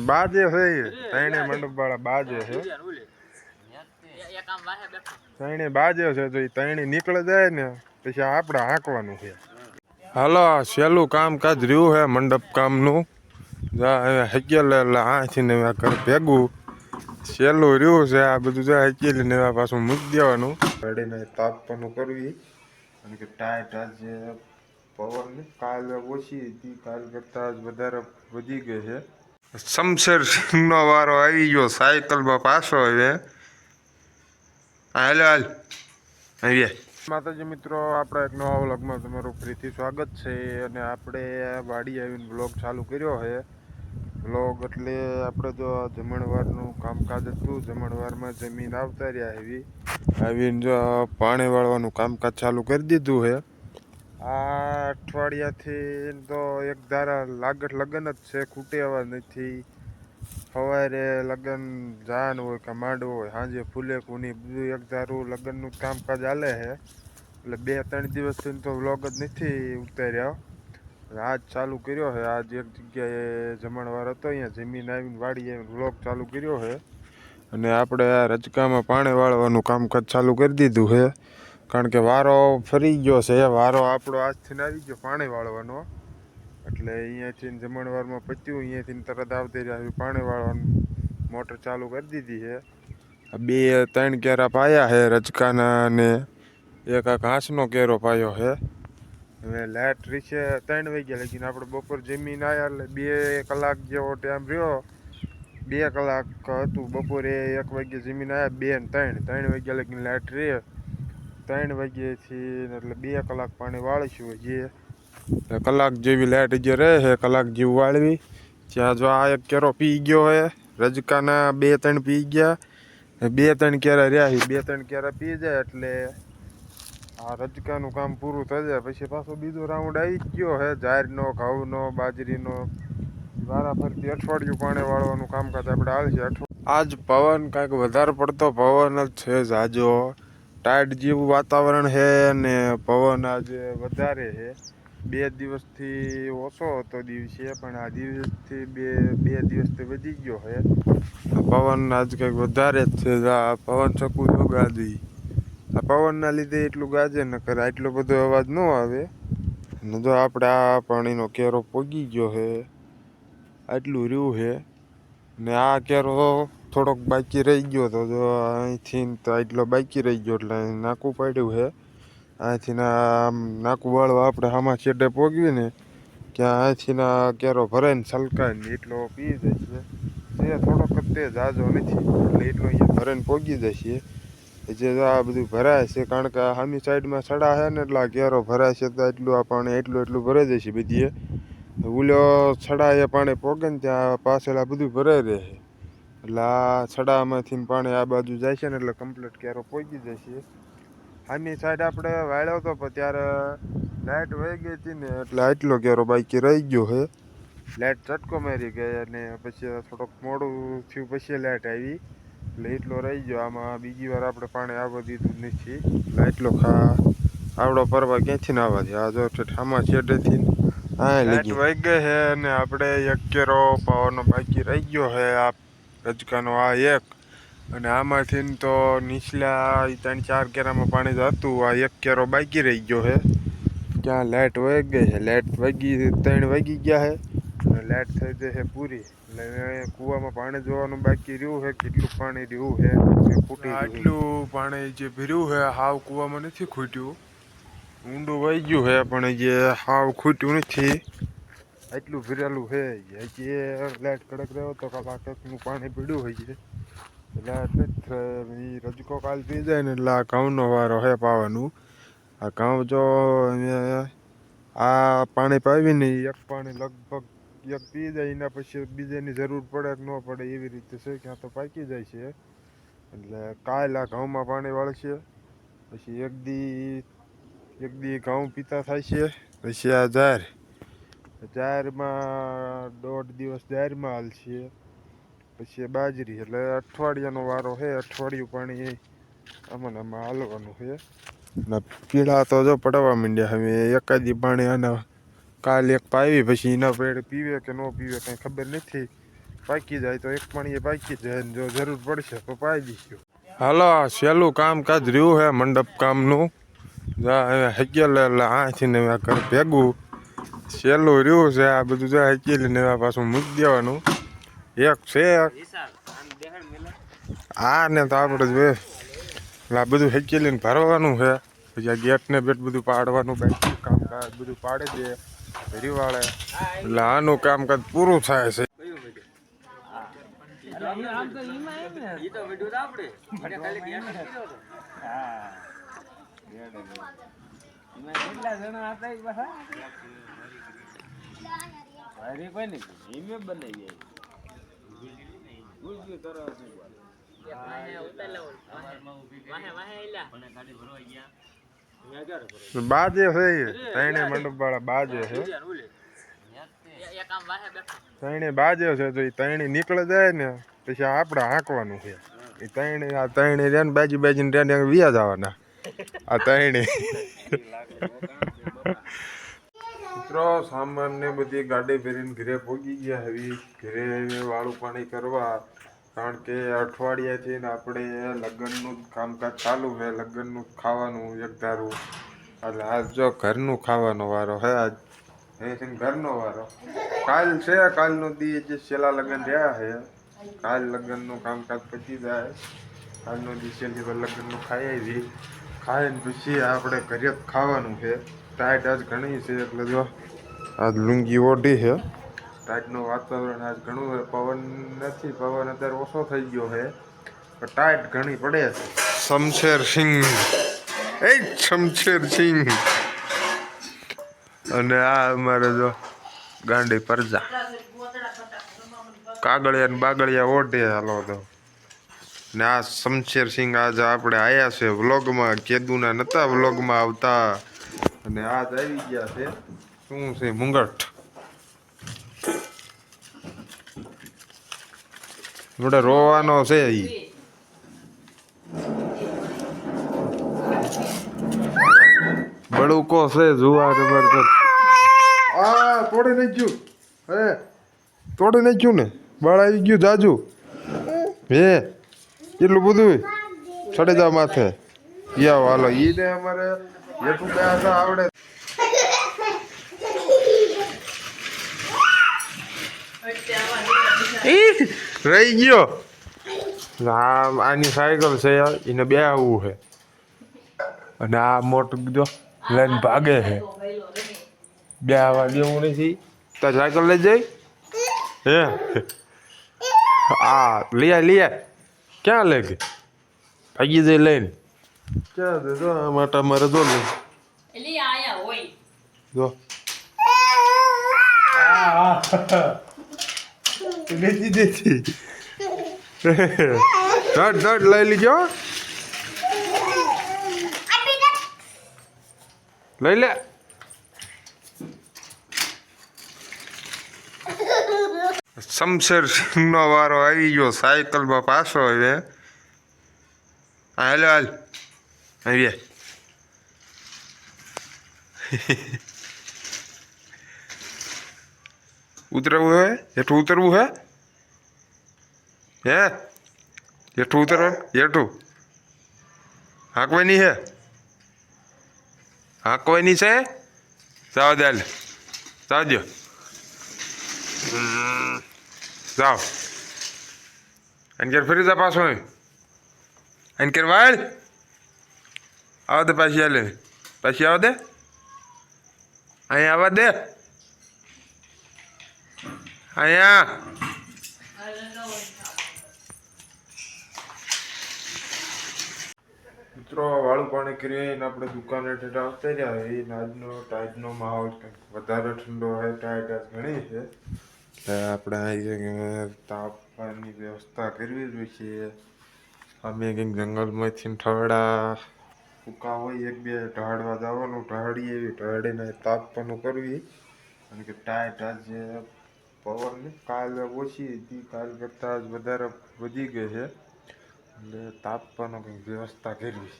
બાજે છે તણે મંડપ વાળા બાજે છે તણે બાજે છે તો તણે નીકળે જાય ને પછી આપણે હાંકવાનું છે. હાલો સહેલું કામકાજ રહ્યું છે મંડપ કામનું હકેલે એટલે આથી ને ઘર ભેગું સહેલું રહ્યું છે. આ બધું હકેલી ને પાછું મૂકી દેવાનું ગાડીને તાપવાનું કરવી અને કે ટાઈટ આજે પવન કાલ ઓછી હતી કાલ કરતા વધારે વધી ગઈ છે. શમશેર સિંહનો વારો આવી ગયો સાયકલમાં પાછો હવે હાલ હાલ આવી માતાજી મિત્રો આપણા એક નવા વ્લોગમાં તમારું ફરીથી સ્વાગત છે. અને આપણે વાડી આવીને વ્લોગ ચાલુ કર્યો છે. વ્લોગ એટલે આપણે જો જમણવારનું કામકાજ હતું જમણવારમાં જમીન આવતા રહ્યા આવીને જો પાણી વાળવાનું કામકાજ ચાલુ કરી દીધું છે. આ અઠવાડિયાથી તો એક ધારા લાગત લગન જ છે ખૂટે એવા નથી. સવારે લગન જાન હોય કે માંડવો હોય સાંજે ફૂલે કુની બધું એક ધારું લગ્નનું કામકાજ ચાલે છે. એટલે 2-3 દિવસથી તો વ્લોગ જ નથી ઉતાર્યા. આજ ચાલુ કર્યો છે. આજ એક જગ્યાએ જમણવાર હતો અહીંયા જમીન આવીને વાડી આવીને વ્લોગ ચાલુ કર્યો છે. અને આપણે આ રજકામાં પાણી વાળવાનું કામકાજ ચાલુ કરી દીધું છે. કારણ કે વારો ફરી ગયો છે. વારો આપણો આજથી આવી ગયો પાણી વાળવાનો. એટલે અહીંયાથી જમણવારમાં પત્યું અહીંયાથી તરત આવતી રહ્યા પાણી વાળવાનું મોટર ચાલુ કરી દીધી છે. 2-3 કેરા પાયા છે રજકાના અને એક આ ઘાસનો કેરો પાયો છે. હવે લાઇટ રીશે 3 વાગ્યા લગીને આપણે બપોર જમીન આવ્યા એટલે 2 કલાક જેવો ટાઈમ રહ્યો. 2 કલાક હતું બપોરે 1 વાગ્યે જમીન આવ્યા 2 ને 3 વાગ્યા લગીને લાઇટ રહે 3 વાગ્યાથી એટલે 2 કલાક પાણી વાળીશું હજી કલાક જેવી લાઇટ જે રહે છે કલાક જેવું વાળવી ત્યાં જો આ એક કેરો પી ગયો છે રજકાના 2-3 પી ગયા 2-3 કેરા રહ્યા 2-3 કેરા પી જાય એટલે આ રજકાનું કામ પૂરું થઈ જાય પછી પાછો બીજો રાઉન્ડ આવી ગયો છે જારનો ઘઉંનો બાજરીનો વારા ફરતી અઠવાડિયું પાણી વાળવાનું કામકાજ આપણે હાલશે. આજ પવન કાંઈક વધારે પડતો પવન જ છે જાજો ટાઈટ જેવું વાતાવરણ છે અને પવન આજે વધારે છે. 2 દિવસથી ઓછો હતો દિવસે પણ આ દિવસથી બે દિવસથી વધી ગયો છે. પવન આજ કંઈક વધારે જ છે. આ પવન ચકું તો ગાજી આ પવનના લીધે એટલું ગાજે ન કરે આટલો બધો અવાજ ન આવે. અને જો આપણે આ પાણીનો કેરો પોગી ગયો છે આટલું રહ્યું છે. ને આ કેરો થોડોક બાકી રહી ગયો તો જો અહીંથી તો આટલો બાકી રહી ગયો એટલે નાકું પાડ્યું છે. અહીંથી નાકું વાળવા આપણે આમાં છેડે પોગવી ને ક્યાં અહીંથી ના કેરો ભરાય ને છલકાય ને એટલો પી જશે. જે થોડોક જ તે જાજો નથી એટલે એટલો અહીંયા ભરાઈને પોગી જશે. જે આ બધું ભરાય છે કારણ કે સામી સાઈડમાં સડા છે ને એટલે આ કેરો ભરાય છે તો એટલું આ પાણી એટલું ભરાઈ જશે બધીએ. ઓલો સડા એ પાણી પોગે ને ત્યાં પાછળ આ બધું ભરાઈ રહે એટલે આ સડામાંથી પાણી આ બાજુ જાય છે ને એટલે કમ્પ્લીટ કેરો પોગી જશે. સામી સાઈડ આપણે વાળ્યો હતો પણ ત્યારે લાઇટ વહી ગઈ હતી ને એટલે આટલો કેરો બાકી રહી ગયો છે. લાઇટ ઝટકો મારી ગઈ અને પછી થોડોક મોડું થયું પછી લાઇટ આવી એટલે એટલો રહી ગયો. આમાં બીજી વાર આપણે પાણી આવવા દીધું નથી એટલે એટલો આવડો પરવા ક્યાંથી ના આવવા દે. આ જો આમાં છેડેથી લાઇટ વહી ગઈ છે અને આપણે 1 કેરો પાવાનો બાકી રહી ગયો છે આ રજકાનો આ એક અને આમાંથી તો નીચલા 3-4 કેરામાં પાણી જતું આ 1 કેરો બાકી રહી ગયો છે. ક્યાં લાઇટ વહી ગઈ છે લાઇટ 3 વાગી ગયા છે અને લાઇટ થઈ ગઈ છે પૂરી એટલે કૂવામાં પાણી જોવાનું બાકી રહ્યું છે કેટલું પાણી રહ્યું છે આટલું પાણી જે ભર્યું છે હાવ કૂવામાં નથી ખૂટ્યું ઊંડું વહી ગયું છે પણ જે હાવ ખૂટ્યું નથી આટલું ભરેલું છે. હજી લાઇટ કડક રહ્યો તો કલાકનું પાણી પીડ્યું હોય છે લાઇટ નથી. રજકો કાલ પી જાય ને એટલે આ ઘઉંનો વારો છે પાવાનું. આ ઘઉં જો આ પાણી પાવીને એક પાણી લગભગ એક પી જાય એના પછી બીજાની જરૂર પડે કે ન પડે એવી રીતે છે ક્યાં તો પાકી જાય છે. એટલે કાલ આ ઘઉંમાં પાણી વાળશે પછી એક દી ઘઉં પીતા થાય છે પછી આ જારમાં 1.5 દિવસ જારમાં હાલશે પછી બાજરી એટલે અઠવાડિયાનો વારો છે. અઠવાડિયું પાણી આમાં હાલવાનું છે. પીળા તો જો પડવા માંડ્યા હવે એકાદી પાણી આના કાલ એક પાવી પછી એના પેડ પીવે કે ન પીવે કંઈ ખબર નથી. પાકી જાય તો એક પાણીએ પાકી જાય, જો જરૂર પડશે તો પાઈ દઈશું. હાલો, સહેલું કામકાજ રહ્યું છે મંડપ કામનું. હકેલે એટલે આથી ને ઘર ભેગું સહેલું રહ્યું છે. આ બધું જો હકેલીને પાછું મૂકી દેવાનું. એક છે આ ને તો આપણે જ આ બધું હકેલીને ભરવાનું છે. પછી આ ગેટ ને બેટ બધું પાડવાનું, બાકી કામકાજ બધું પાડી દે રીવાળે એટલે આનું કામકાજ પૂરું થાય છે. બાજે છે તણે મંડપ વાળા બાજે છે, તણે બાજે છે. તો એ તણે નીકળે જાય ને પછી આપણે હાંકવાનું છે. એ તણે આ તણે રે બાજી બાજીને રે વ્યા જવાના આ તણે. મિત્રો સામાન ને બધી ગાડી ભરીને ઘરે પહોંચી ગયા હવે. ઘરે વાળું પાણી કરવા, કારણ કે અઠવાડિયાથી ને આપણે લગ્નનું કામકાજ ચાલુ છે. લગ્નનું ખાવાનું એક ધારું એટલે આજ જો ઘરનું ખાવાનો વારો હે. આજ અહીંથી ઘરનો વારો. કાલ છે, કાલનો દી જે છેલ્લા લગ્ન રહ્યા છે. કાલ લગ્નનું કામકાજ પતી જાય. કાલનો દી છેલ્લી લગ્નનું ખાઈ આવી. ખાઈને પછી આપણે ઘરે જ ખાવાનું છે. ટાઈટ આજ ઘણી છે એટલે જો આજ લુંગી ઓઢી છે. ટાઈટનું વાતાવરણ આજ ઘણું છે. પવન નથી, પવન અત્યારે ઓછો થઈ ગયો છે પણ ટાઈટ ઘણી પડે છે. શમશેર સિંહ શમશેર સિંહ અને આ અમારે જો ગાંડી પરજા કાગળિયા ને બાગળિયા ઓઢે. હાલો તો ને આ શમશેર સિંહ આજ આપણે આયા છે વ્લોગમાં. કેદુના નતા વ્લોગમાં આવતા અને આજ આવી ગયા છે. શું છે મુંગટ જોડે રોવાનો છે. ઈ બળુકો છે જુવાર જબરદસ્ત. આ તોડી નાખ્યું, હે તોડી નાખ્યું ને. બળ આવી ગયું જાજુ. હે એટલું બધું ચડી જાવ માથે. યા હાલો ઈ ને અમારે એટલું બે આવડે. રહી ગયો. આની સાયકલ છે એને બે આવવું છે અને આ મોટું જો લઈને ભાગે છે. બે આવા દેવું નથી. તો સાયકલ લઈ જાય હે. આ લઈ ક્યાં લે ગઈ ભાગી જાય લઈને ક્યાં દે. જો આ માટે મારે જો લે જો નથી દેતી. દડ લઈ લીજો, લઈ લે. શમશેર સિંહનો વારો આવી ગયો સાયકલમાં પાછો. હવે હાલો હાલ આવી ઉતરવું હે. હેઠું ઉતરવું હે. હે હેઠું ઉતરવાનું. હેઠું હાંકવાની હે. હાંકવાની છે. જાઓ દે હાલ જાઓ દો. જાઓ અને ફરી જા પાછો. અને કે વાળ આવો દે પાછી. હાલે પાછી આવો દે. અહીંયા આવવા દે. અહીંયા મિત્રો વાળું પાણી કરીને આપણે દુકાને ઠેઠ આવતા રહ્યા. એ આજનો ટાઈટનો માહોલ કંઈક વધારે ઠંડો હોય. ટાઈટ આજ ઘણી છે આપણે અહીં તાપવાની વ્યવસ્થા કરવી જોઈએ. અમે કંઈક જંગલમાંથી ઠવડા ફૂકા હોય એક બે ઢાળવા જવાનું. ઢાળીએ એવી ઢાળીને તાપવાનું કરવી. કારણ કે ટાઈટ આજે પવન કાલ ઓછી હતી, કાલ કરતાં આજ વધારે વધી ગઈ છે એટલે તાપવાનો કંઈક વ્યવસ્થા કરવી.